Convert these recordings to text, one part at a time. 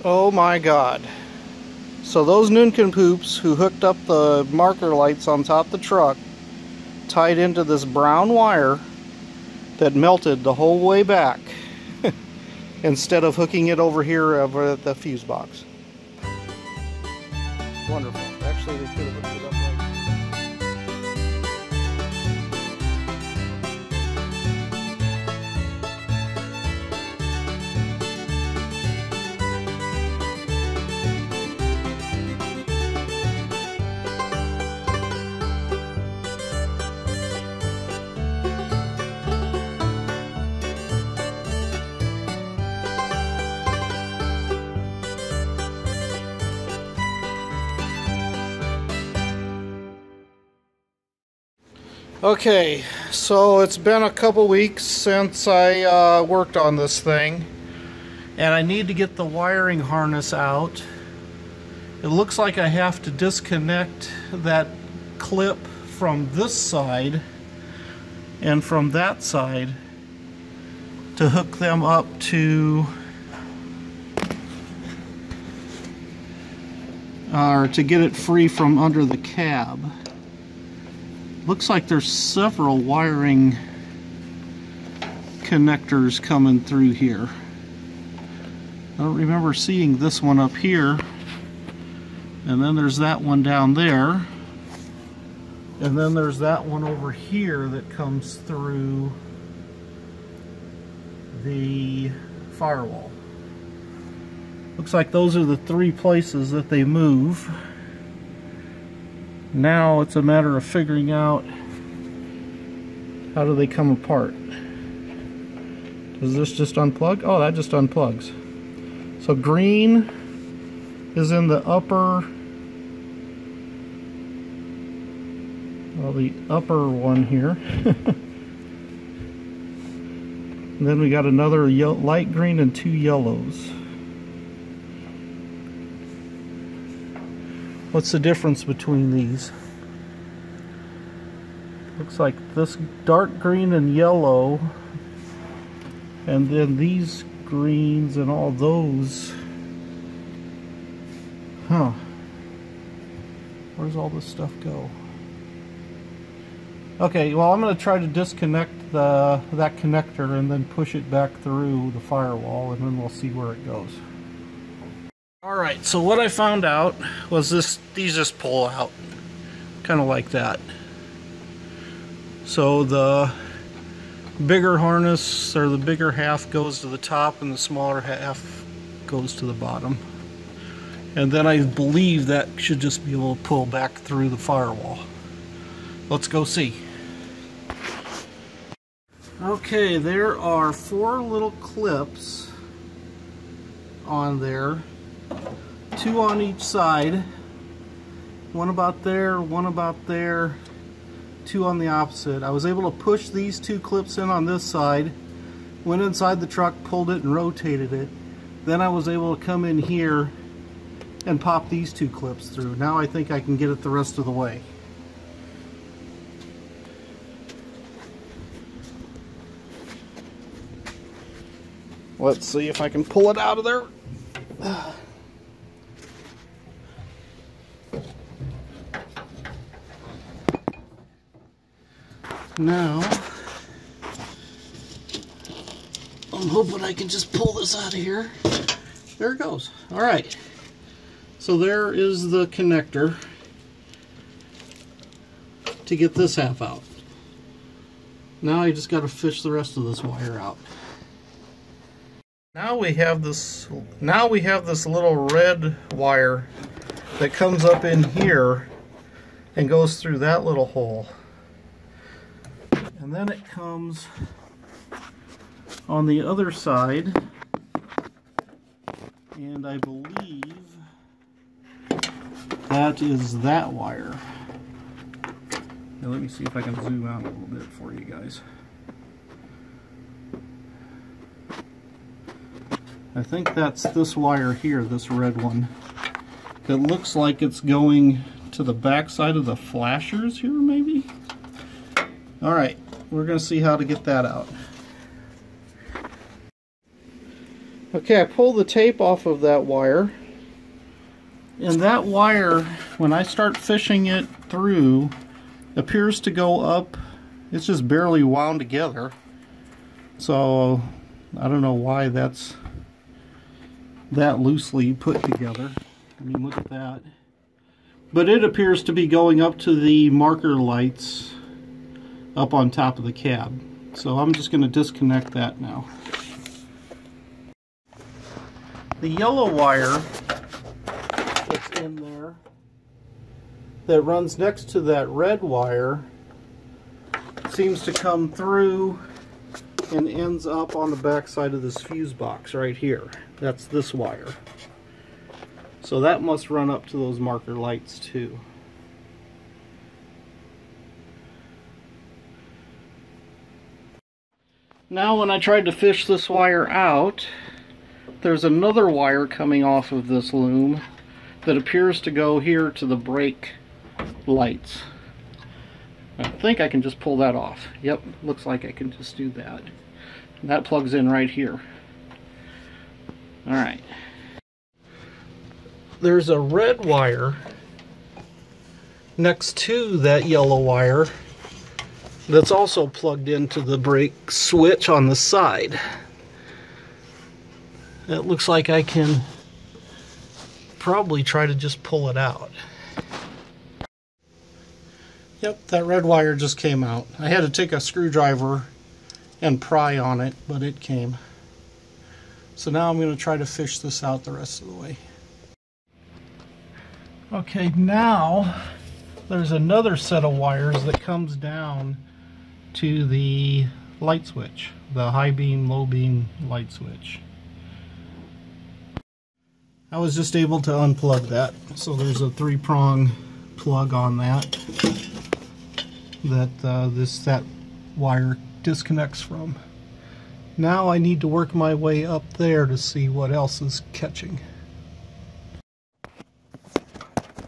Oh my God. So those nincompoops who hooked up the marker lights on top of the truck tied into this brown wire that melted the whole way back instead of hooking it over here over at the fuse box. Wonderful. Actually, they could have hooked it up right. Okay, so it's been a couple weeks since I worked on this thing, and I need to get the wiring harness out. It looks like I have to disconnect that clip from this side and from that side to hook them up to or to get it free from under the cab. Looks like there's several wiring connectors coming through here. I don't remember seeing this one up here. And then there's that one down there. And then there's that one over here that comes through the firewall. Looks like those are the three places that they move. Now it's a matter of figuring out how do they come apart. Does this just unplug? Oh, that just unplugs. So green is in the upper, well, the upper one here. And then we got another light green and two yellows. What's the difference between these? Looks like this dark green and yellow, and then these greens and all those. Huh. Where's all this stuff go? Okay, well, I'm going to try to disconnect that connector and then push it back through the firewall, and then we'll see where it goes. Alright, so what I found out was these just pull out, kind of like that. So the bigger harness, or the bigger half, goes to the top and the smaller half goes to the bottom. And then I believe that should just be able to pull back through the firewall. Let's go see. Okay, there are 4 little clips on there. 2 on each side, one about there, one about there, 2 on the opposite. I was able to push these 2 clips in on this side, went inside the truck, pulled it and rotated it. Then I was able to come in here and pop these 2 clips through. Now I think I can get it the rest of the way. Let's see if I can pull it out of there. Now, I'm hoping I can just pull this out of here. There it goes. Alright. So there is the connector to get this half out. Now I just got to fish the rest of this wire out. Now we have this little red wire that comes up in here and goes through that little hole. And then it comes on the other side, and I believe that is that wire. Now let me see if I can zoom out a little bit for you guys. I think that's this wire here, this red one. It looks like it's going to the back side of the flashers here, maybe? Alright, we're going to see how to get that out. Okay, I pulled the tape off of that wire, and that wire, when I start fishing it through, appears to go up. It's just barely wound together. So I don't know why that's that loosely put together. I mean, look at that. But it appears to be going up to the marker lights up on top of the cab. So I'm just going to disconnect that now. The yellow wire that's in there that runs next to that red wire seems to come through and ends up on the back side of this fuse box right here. That's this wire. So that must run up to those marker lights too. Now when I tried to fish this wire out, there's another wire coming off of this loom that appears to go here to the brake lights. I think I can just pull that off. Yep, looks like I can just do that. And that plugs in right here. Alright. There's a red wire next to that yellow wire that's also plugged into the brake switch on the side. It looks like I can probably try to just pull it out. Yep, that red wire just came out. I had to take a screwdriver and pry on it, but it came. So now I'm going to try to fish this out the rest of the way. Okay, now there's another set of wires that comes down to the light switch, the high beam, low beam light switch. I was just able to unplug that. So there's a 3-prong plug on that that wire disconnects from. Now I need to work my way up there to see what else is catching.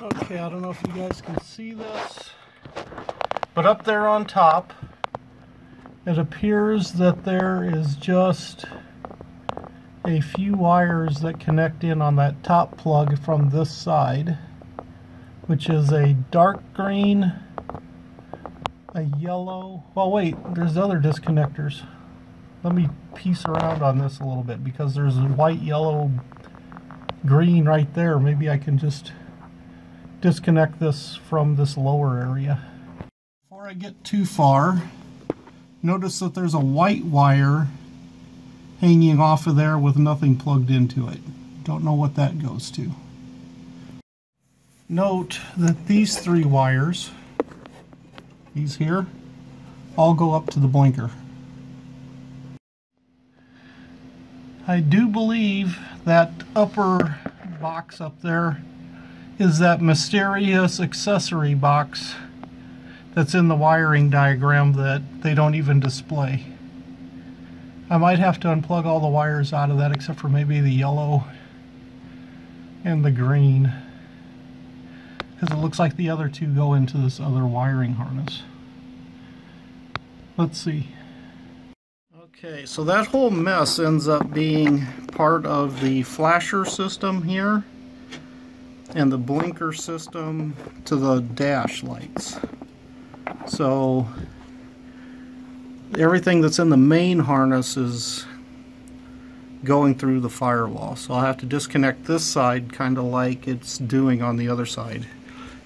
Okay, I don't know if you guys can see this, but up there on top, it appears that there is just a few wires that connect in on that top plug from this side, which is a dark green, a yellow. Well, wait, there's other disconnectors. Let me piece around on this a little bit because there's a white, yellow, green right there. Maybe I can just disconnect this from this lower area. Before I get too far, notice that there's a white wire hanging off of there with nothing plugged into it. Don't know what that goes to. Note that these 3 wires, these here, all go up to the blinker. I do believe that upper box up there is that mysterious accessory box that's in the wiring diagram that they don't even display. I might have to unplug all the wires out of that except for maybe the yellow and the green, because it looks like the other 2 go into this other wiring harness. Let's see. Okay, so that whole mess ends up being part of the flasher system here and the blinker system to the dash lights. So everything that's in the main harness is going through the firewall. So I'll have to disconnect this side kind of like it's doing on the other side.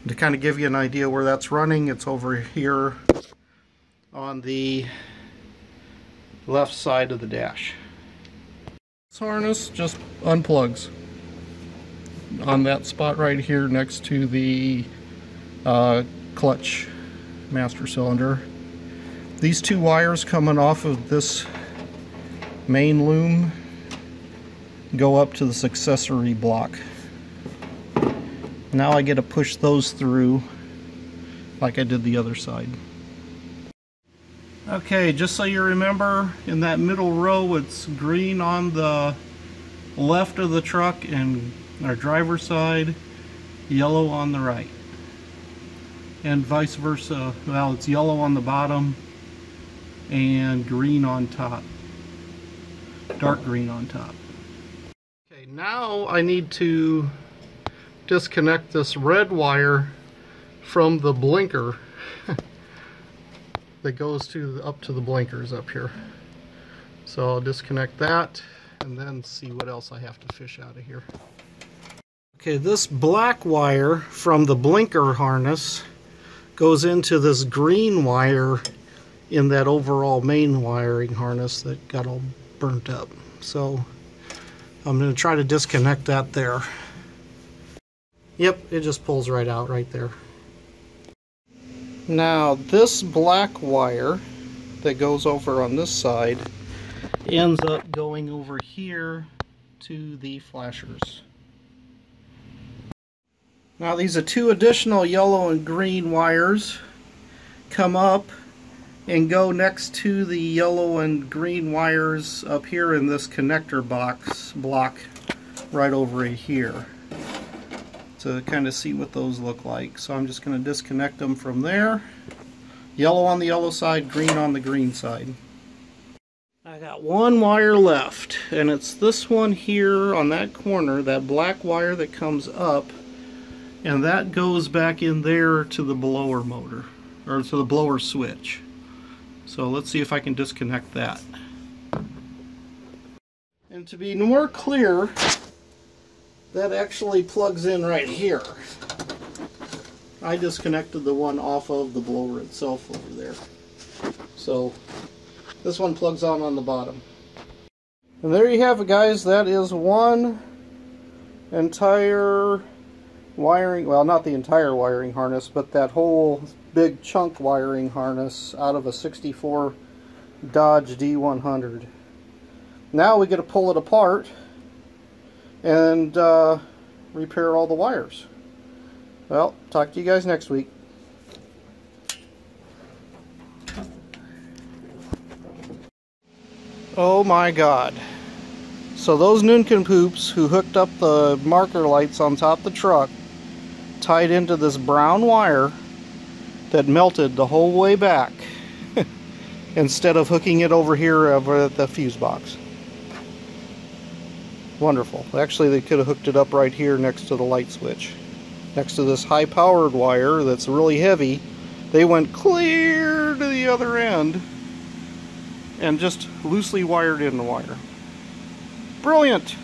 To kind of give you an idea where that's running, it's over here on the left side of the dash. This harness just unplugs on that spot right here next to the clutch master cylinder. These 2 wires coming off of this main loom go up to this accessory block. Now I get to push those through like I did the other side. Okay, just so you remember, in that middle row it's green on the left of the truck and our driver's side, yellow on the right. And vice versa. Well, it's yellow on the bottom and green on top. Dark green on top. Okay, now I need to disconnect this red wire from the blinker that goes up to the blinkers up here. So I'll disconnect that and then see what else I have to fish out of here. Okay, this black wire from the blinker harness goes into this green wire in that overall main wiring harness that got all burnt up. So I'm going to try to disconnect that there. Yep, it just pulls right out right there. Now this black wire that goes over on this side ends up going over here to the flashers. Now these are two additional yellow and green wires come up and go next to the yellow and green wires up here in this connector block right over here, to kind of see what those look like. So I'm just going to disconnect them from there. Yellow on the yellow side, green on the green side. I got one wire left, and it's this one here on that corner, that black wire that comes up, and that goes back in there to the blower motor, or to the blower switch. So let's see if I can disconnect that. And to be more clear, that actually plugs in right here. I disconnected the one off of the blower itself over there. So this one plugs on the bottom. And there you have it, guys. That is one entire wiring, well, not the entire wiring harness, but that whole big chunk wiring harness out of a 64 Dodge D100. Now we get to pull it apart and repair all the wires. Well, talk to you guys next week. Oh my God. So those nincompoops who hooked up the marker lights on top of the truck tied into this brown wire that melted the whole way back instead of hooking it over here over at the fuse box. Wonderful. Actually, they could have hooked it up right here next to the light switch. Next to this high-powered wire that's really heavy, they went clear to the other end and just loosely wired in the wire. Brilliant!